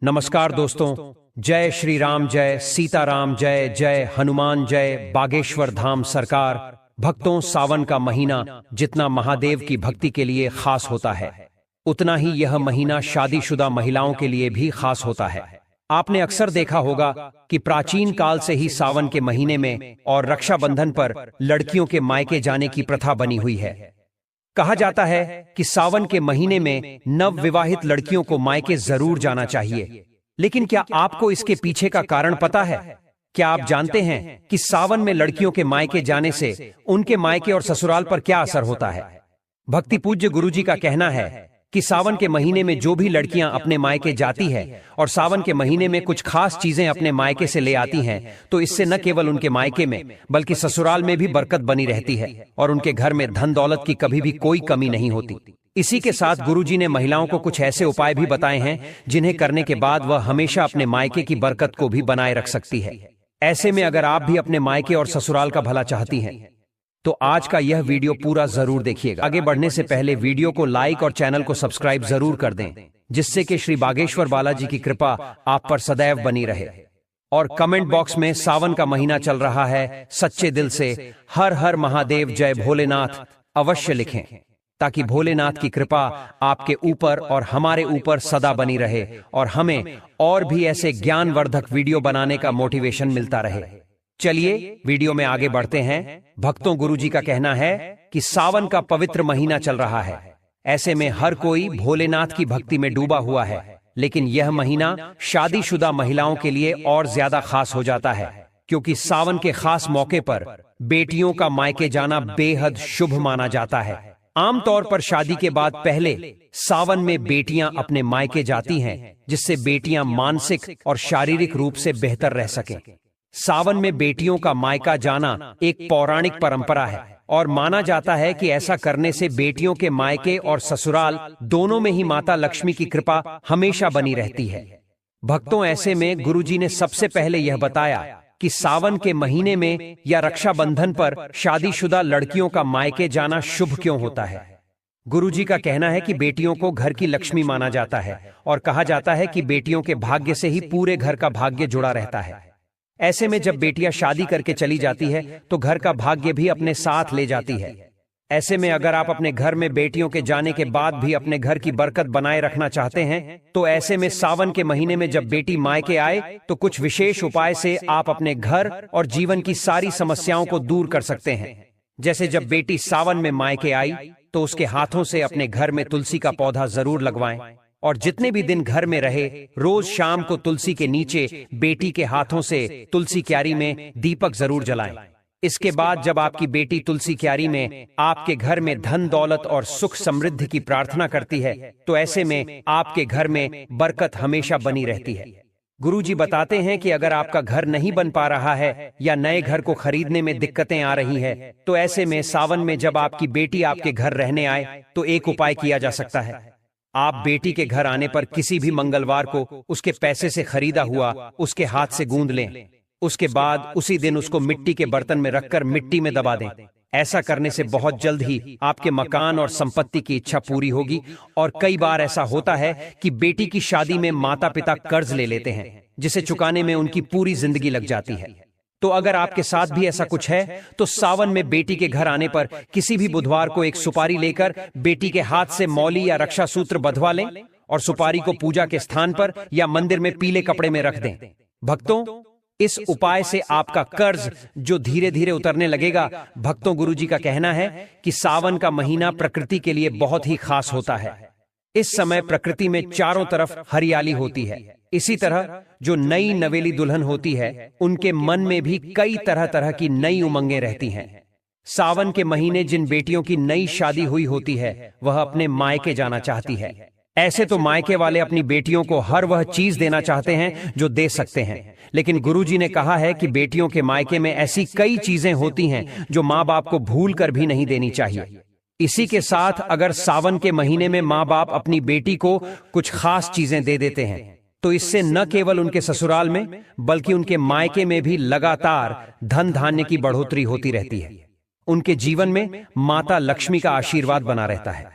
नमस्कार दोस्तों, जय श्री राम, जय सीताराम, जय जय हनुमान, जय बागेश्वर धाम सरकार। भक्तों, सावन का महीना जितना महादेव की भक्ति के लिए खास होता है, उतना ही यह महीना शादीशुदा महिलाओं के लिए भी खास होता है। आपने अक्सर देखा होगा कि प्राचीन काल से ही सावन के महीने में और रक्षाबंधन पर लड़कियों के मायके जाने की प्रथा बनी हुई है। कहा जाता है कि सावन के महीने में नव विवाहित लड़कियों को मायके जरूर जाना चाहिए। लेकिन क्या आपको इसके पीछे का कारण पता है? क्या आप जानते हैं कि सावन में लड़कियों के मायके जाने से उनके मायके और ससुराल पर क्या असर होता है? भक्ति पूज्य गुरुजी का कहना है कि सावन के महीने में जो भी लड़कियां अपने मायके जाती है और सावन के महीने में कुछ खास चीजें अपने मायके से ले आती हैं, तो इससे न केवल उनके मायके में बल्कि ससुराल में भी बरकत बनी रहती है और उनके घर में धन दौलत की कभी भी कोई कमी नहीं होती। इसी के साथ गुरुजी ने महिलाओं को कुछ ऐसे उपाय भी बताए हैं जिन्हें करने के बाद वह हमेशा अपने मायके की बरकत को भी बनाए रख सकती है। ऐसे में अगर आप भी अपने मायके और ससुराल का भला चाहती हैं तो आज का यह वीडियो पूरा जरूर देखिएगा। आगे बढ़ने से पहले वीडियो को लाइक और चैनल को सब्सक्राइब जरूर कर दें, जिससे कि श्री बागेश्वर बालाजी की कृपा आप पर सदैव बनी रहे। और कमेंट बॉक्स में सावन का महीना चल रहा है, सच्चे दिल से हर हर महादेव, जय भोलेनाथ अवश्य लिखें, ताकि भोलेनाथ की कृपा आपके ऊपर और हमारे ऊपर सदा बनी रहे और हमें और भी ऐसे ज्ञानवर्धक वीडियो बनाने का मोटिवेशन मिलता रहे। चलिए वीडियो में आगे बढ़ते हैं। भक्तों, गुरुजी का कहना है कि सावन का पवित्र महीना चल रहा है। ऐसे में हर कोई भोलेनाथ की भक्ति में डूबा हुआ है, लेकिन यह महीना शादीशुदा महिलाओं के लिए और ज्यादा खास हो जाता है, क्योंकि सावन के खास मौके पर बेटियों का मायके जाना बेहद शुभ माना जाता है। आमतौर पर शादी के बाद पहले सावन में बेटियां अपने मायके जाती हैं, जिससे बेटियां मानसिक और शारीरिक रूप से बेहतर रह सकें। सावन में बेटियों का मायका जाना एक पौराणिक परंपरा है और माना जाता है कि ऐसा करने से बेटियों के मायके और ससुराल दोनों में ही माता लक्ष्मी की कृपा हमेशा बनी रहती है। भक्तों, ऐसे में गुरुजी ने सबसे पहले यह बताया कि सावन के महीने में या रक्षाबंधन पर शादीशुदा लड़कियों का मायके जाना शुभ क्यों होता है। गुरुजी का कहना है कि बेटियों को घर की लक्ष्मी माना जाता है और कहा जाता है कि बेटियों के भाग्य से ही पूरे घर का भाग्य जुड़ा रहता है। ऐसे में जब बेटियां शादी करके चली जाती है तो घर का भाग्य भी अपने साथ ले जाती है। ऐसे में अगर आप अपने घर में बेटियों के जाने के बाद भी अपने घर की बरकत बनाए रखना चाहते हैं, तो ऐसे में सावन के महीने में जब बेटी मायके आए तो कुछ विशेष उपाय से आप अपने घर और जीवन की सारी समस्याओं को दूर कर सकते हैं। जैसे जब बेटी सावन में मायके आई तो उसके हाथों से अपने घर में तुलसी का पौधा जरूर लगवाएं और जितने भी दिन घर में रहे, रोज शाम को तुलसी के नीचे बेटी के हाथों से तुलसी क्यारी में दीपक जरूर जलाएं। इसके बाद जब आपकी बेटी तुलसी क्यारी में आपके घर में धन दौलत और सुख समृद्धि की प्रार्थना करती है, तो ऐसे में आपके घर में बरकत हमेशा बनी रहती है। गुरुजी बताते हैं कि अगर आपका घर नहीं बन पा रहा है या नए घर को खरीदने में दिक्कतें आ रही है, तो ऐसे में सावन में जब आपकी बेटी आपके घर रहने आए तो एक उपाय किया जा सकता है। आप बेटी के घर आने पर किसी भी मंगलवार को उसके पैसे से खरीदा हुआ उसके हाथ से गूंद लें। उसके बाद उसी दिन उसको मिट्टी के बर्तन में रखकर मिट्टी में दबा दें। ऐसा करने से बहुत जल्द ही आपके मकान और संपत्ति की इच्छा पूरी होगी। और कई बार ऐसा होता है कि बेटी की शादी में माता पिता कर्ज ले लेते हैं, जिसे चुकाने में उनकी पूरी जिंदगी लग जाती है। तो अगर आपके साथ भी ऐसा कुछ है तो सावन में बेटी के घर आने पर किसी भी बुधवार को एक सुपारी लेकर बेटी के हाथ से मौली या रक्षा सूत्र बंधवा लें और सुपारी को पूजा के स्थान पर या मंदिर में पीले कपड़े में रख दें। भक्तों, इस उपाय से आपका कर्ज जो धीरे धीरे उतरने लगेगा। भक्तों, गुरुजी का कहना है कि सावन का महीना प्रकृति के लिए बहुत ही खास होता है। इस समय प्रकृति में चारों तरफ हरियाली होती है। इसी तरह जो नई नवेली दुल्हन होती है, उनके मन में भी कई तरह तरह की नई उमंगें रहती हैं। सावन के महीने जिन बेटियों की नई शादी हुई होती है, वह अपने मायके जाना चाहती है। ऐसे तो मायके वाले अपनी बेटियों को हर वह चीज देना चाहते हैं जो दे सकते हैं, लेकिन गुरुजी ने कहा है कि बेटियों के मायके में ऐसी कई चीजें होती हैं जो माँ बाप को भूल कर भी नहीं देनी चाहिए। इसी के साथ अगर सावन के महीने में माँ बाप अपनी बेटी को कुछ खास चीजें दे देते हैं, तो इससे न केवल उनके ससुराल में बल्कि उनके मायके में भी लगातार धन धान्य की बढ़ोतरी होती रहती है। उनके जीवन में माता लक्ष्मी का आशीर्वाद बना रहता है।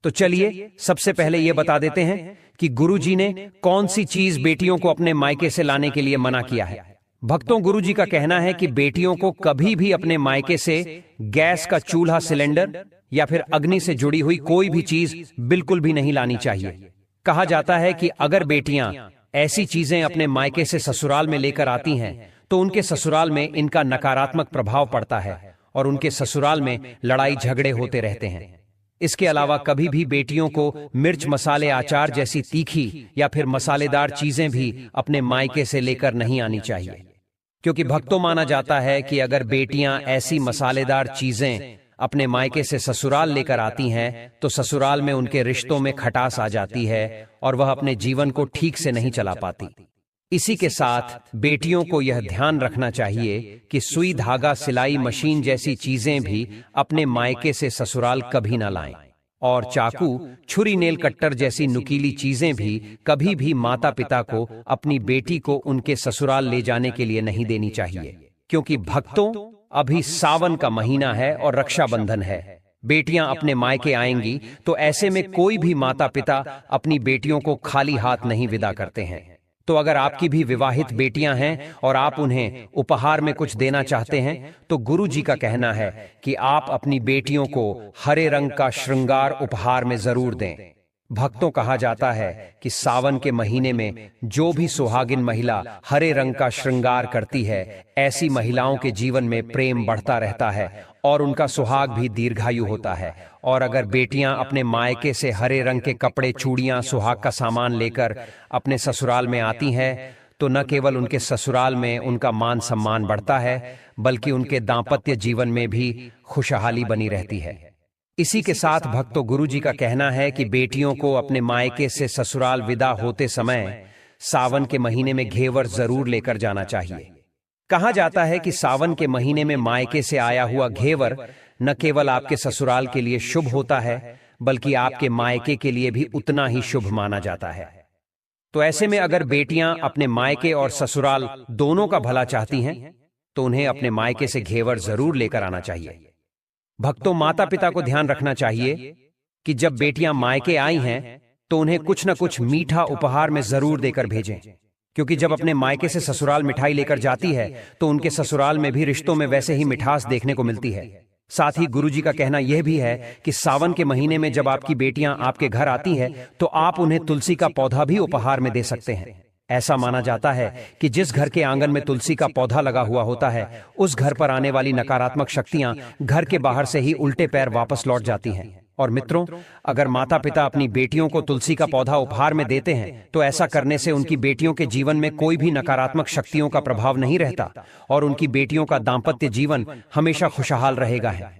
तो चलिए सबसे पहले यह बता देते हैं कि गुरुजी ने कौन सी चीज बेटियों को अपने मायके से लाने के लिए मना किया है। भक्तों, गुरुजी का कहना है कि बेटियों को कभी भी अपने मायके से गैस का चूल्हा, सिलेंडर या फिर अग्नि से जुड़ी हुई कोई भी चीज बिल्कुल भी नहीं लानी चाहिए। कहा जाता है कि अगर बेटियां ऐसी चीजें अपने मायके से ससुराल में लेकर आती हैं तो उनके ससुराल में इनका नकारात्मक प्रभाव पड़ता है और उनके ससुराल में लड़ाई झगड़े होते रहते हैं। इसके अलावा कभी भी बेटियों को मिर्च, मसाले, अचार जैसी तीखी या फिर मसालेदार चीजें भी अपने मायके से लेकर नहीं आनी चाहिए, क्योंकि भक्तों माना जाता है कि अगर बेटियां ऐसी मसालेदार चीजें अपने मायके से ससुराल लेकर आती हैं तो ससुराल में उनके रिश्तों में खटास आ जाती है और वह अपने जीवन को ठीक से नहीं चला पाती। इसी के साथ बेटियों को यह ध्यान रखना चाहिए कि सुई, धागा, सिलाई मशीन जैसी चीजें भी अपने मायके से ससुराल कभी ना लाएं और चाकू, छुरी, नेल कट्टर जैसी नुकीली चीजें भी कभी भी माता पिता को अपनी बेटी को उनके ससुराल ले जाने के लिए नहीं देनी चाहिए, क्योंकि भक्तों अभी सावन का महीना है और रक्षाबंधन है। बेटियां अपने मायके आएंगी तो ऐसे में कोई भी माता पिता अपनी बेटियों को खाली हाथ नहीं विदा करते हैं। तो अगर आपकी भी विवाहित बेटियां हैं और आप उन्हें उपहार में कुछ देना चाहते हैं तो गुरु जी का कहना है कि आप अपनी बेटियों को हरे रंग का श्रृंगार उपहार में जरूर दें। भक्तों, कहा जाता है कि सावन के महीने में जो भी सुहागिन महिला हरे रंग का श्रृंगार करती है, ऐसी महिलाओं के जीवन में प्रेम बढ़ता रहता है और उनका सुहाग भी दीर्घायु होता है। और अगर बेटियां अपने मायके से हरे रंग के कपड़े, चूड़ियां, सुहाग का सामान लेकर अपने ससुराल में आती हैं तो न केवल उनके ससुराल में उनका मान सम्मान बढ़ता है, बल्कि उनके दाम्पत्य जीवन में भी खुशहाली बनी रहती है। इसी के साथ भक्तों, गुरु जी का कहना है कि बेटियों को अपने मायके से ससुराल विदा होते समय सावन के महीने में घेवर जरूर लेकर जाना चाहिए। कहा जाता है कि सावन के महीने में मायके से आया हुआ घेवर न केवल आपके ससुराल के लिए शुभ होता है, बल्कि आपके मायके के लिए भी उतना ही शुभ माना जाता है। तो ऐसे में अगर बेटियां अपने मायके और ससुराल दोनों का भला चाहती हैं तो उन्हें अपने मायके से घेवर जरूर लेकर आना चाहिए। भक्तों, माता पिता को ध्यान रखना चाहिए कि जब बेटियां मायके आई हैं तो उन्हें कुछ न कुछ मीठा उपहार में जरूर देकर भेजें, क्योंकि जब अपने मायके से ससुराल मिठाई लेकर जाती है तो उनके ससुराल में भी रिश्तों में वैसे ही मिठास देखने को मिलती है। साथ ही गुरुजी का कहना यह भी है कि सावन के महीने में जब आपकी बेटियां आपके घर आती हैं तो आप उन्हें तुलसी का पौधा भी उपहार में दे सकते हैं। ऐसा माना जाता है कि जिस घर के आंगन में तुलसी का पौधा लगा हुआ होता है, उस घर पर आने वाली नकारात्मक शक्तियां घर के बाहर से ही उल्टे पैर वापस लौट जाती हैं। और मित्रों, अगर माता पिता अपनी बेटियों को तुलसी का पौधा उपहार में देते हैं तो ऐसा करने से उनकी बेटियों के जीवन में कोई भी नकारात्मक शक्तियों का प्रभाव नहीं रहता और उनकी बेटियों का दाम्पत्य जीवन हमेशा खुशहाल रहेगा है।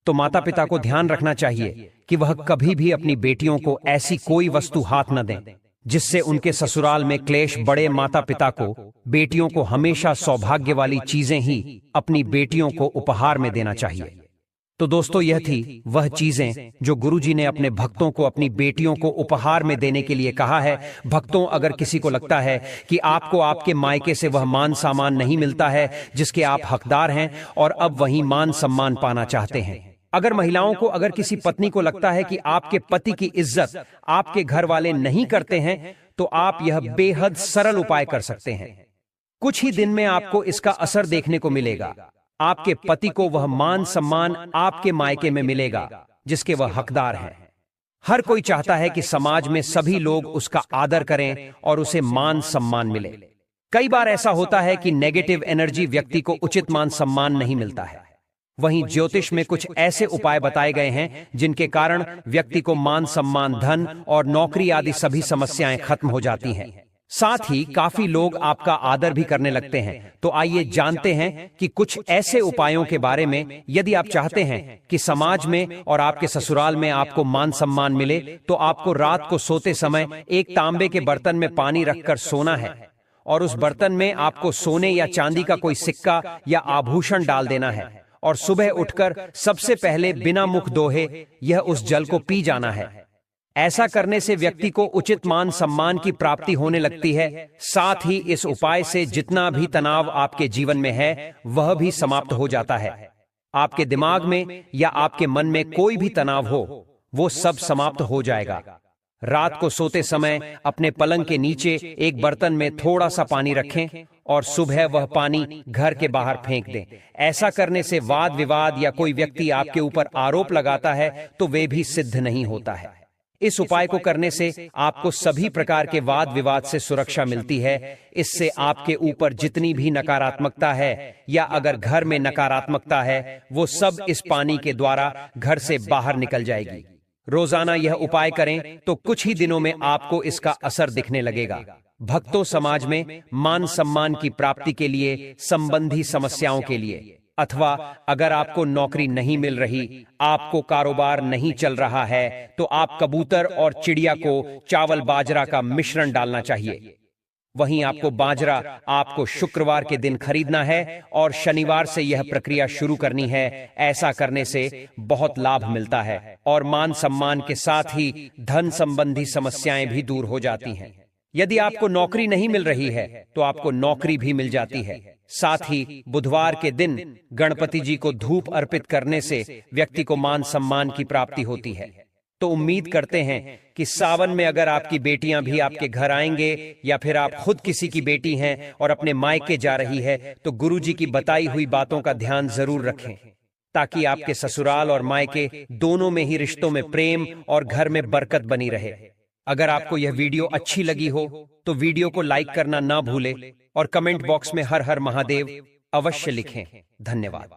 तो माता पिता को ध्यान रखना चाहिए कि वह कभी भी अपनी बेटियों को ऐसी कोई वस्तु हाथ न दें जिससे उनके ससुराल में क्लेश बढ़े। माता पिता को बेटियों को हमेशा सौभाग्य वाली चीजें ही अपनी बेटियों को उपहार में देना चाहिए। तो दोस्तों, यह थी वह चीजें जो गुरुजी ने अपने भक्तों को अपनी बेटियों को उपहार में देने के लिए कहा है। भक्तों, अगर किसी को लगता है कि आपको आपके मायके से वह मान सम्मान नहीं मिलता है जिसके आप हकदार हैं और अब वही मान सम्मान पाना चाहते हैं, अगर महिलाओं को, अगर किसी पत्नी को लगता है कि आपके पति की इज्जत आपके घर वाले नहीं करते हैं, तो आप यह बेहद सरल उपाय कर सकते हैं। कुछ ही दिन में आपको इसका असर देखने को मिलेगा। आपके पति को वह मान सम्मान आपके मायके में मिलेगा जिसके वह हकदार हैं। हर कोई चाहता है कि समाज में सभी लोग उसका आदर करें और उसे मान सम्मान मिले। कई बार ऐसा होता है कि नेगेटिव एनर्जी व्यक्ति को उचित मान सम्मान नहीं मिलता है। वहीं ज्योतिष में कुछ ऐसे उपाय बताए गए हैं जिनके कारण व्यक्ति को मान सम्मान, धन और नौकरी आदि सभी समस्याएं खत्म हो जाती हैं। साथ ही काफी लोग आपका आदर भी करने लगते हैं। तो आइए जानते हैं कि कुछ ऐसे उपायों के बारे में। यदि आप चाहते हैं कि समाज में और आपके ससुराल में आपको मान सम्मान मिले, तो आपको रात को सोते समय एक तांबे के बर्तन में पानी रखकर सोना है और उस बर्तन में आपको सोने या चांदी का कोई सिक्का या आभूषण डाल देना है और सुबह उठकर सबसे पहले बिना मुख धोए यह उस जल को पी जाना है। ऐसा करने से व्यक्ति को उचित मान सम्मान की प्राप्ति होने लगती है। साथ ही इस उपाय से जितना भी तनाव आपके जीवन में है वह भी समाप्त हो जाता है। आपके दिमाग में या आपके मन में कोई भी तनाव हो वो सब समाप्त हो जाएगा। रात को सोते समय अपने पलंग के नीचे एक बर्तन में थोड़ा सा पानी रखें और सुबह वह पानी घर के बाहर फेंक दें। ऐसा करने से वाद विवाद या कोई व्यक्ति आपके ऊपर आरोप लगाता है तो वे भी सिद्ध नहीं होता है। इस उपाय को करने से आपको सभी प्रकार के वाद विवाद से सुरक्षा मिलती है। इससे आपके ऊपर जितनी भी नकारात्मकता है या अगर घर में नकारात्मकता है वो सब इस पानी के द्वारा घर से बाहर निकल जाएगी। रोजाना यह उपाय करें तो कुछ ही दिनों में आपको इसका असर दिखने लगेगा। भक्तों, समाज में मान सम्मान की प्राप्ति के लिए, संबंधी समस्याओं के लिए, अथवा अगर आपको नौकरी नहीं मिल रही, आपको कारोबार नहीं चल रहा है, तो आप कबूतर और चिड़िया को चावल बाजरा का मिश्रण डालना चाहिए। वहीं आपको बाजरा आपको शुक्रवार के दिन खरीदना है और शनिवार से यह प्रक्रिया शुरू करनी है। ऐसा करने से बहुत लाभ मिलता है और मान सम्मान के साथ ही धन संबंधी समस्याएं भी दूर हो जाती हैं। यदि आपको नौकरी नहीं मिल रही है तो आपको नौकरी भी मिल जाती है। साथ ही बुधवार के दिन गणपति जी को धूप अर्पित करने से व्यक्ति को मान सम्मान की प्राप्ति होती है। तो उम्मीद करते हैं कि सावन में अगर आपकी बेटियां भी आपके घर आएंगे या फिर आप खुद किसी की बेटी हैं और अपने मायके जा रही है तो गुरु जी की बताई हुई बातों का ध्यान जरूर रखें, ताकि आपके ससुराल और मायके दोनों में ही रिश्तों में प्रेम और घर में बरकत बनी रहे। अगर आपको यह वीडियो अच्छी लगी हो तो वीडियो को लाइक करना ना भूलें और कमेंट बॉक्स में हर हर महादेव अवश्य लिखें। धन्यवाद।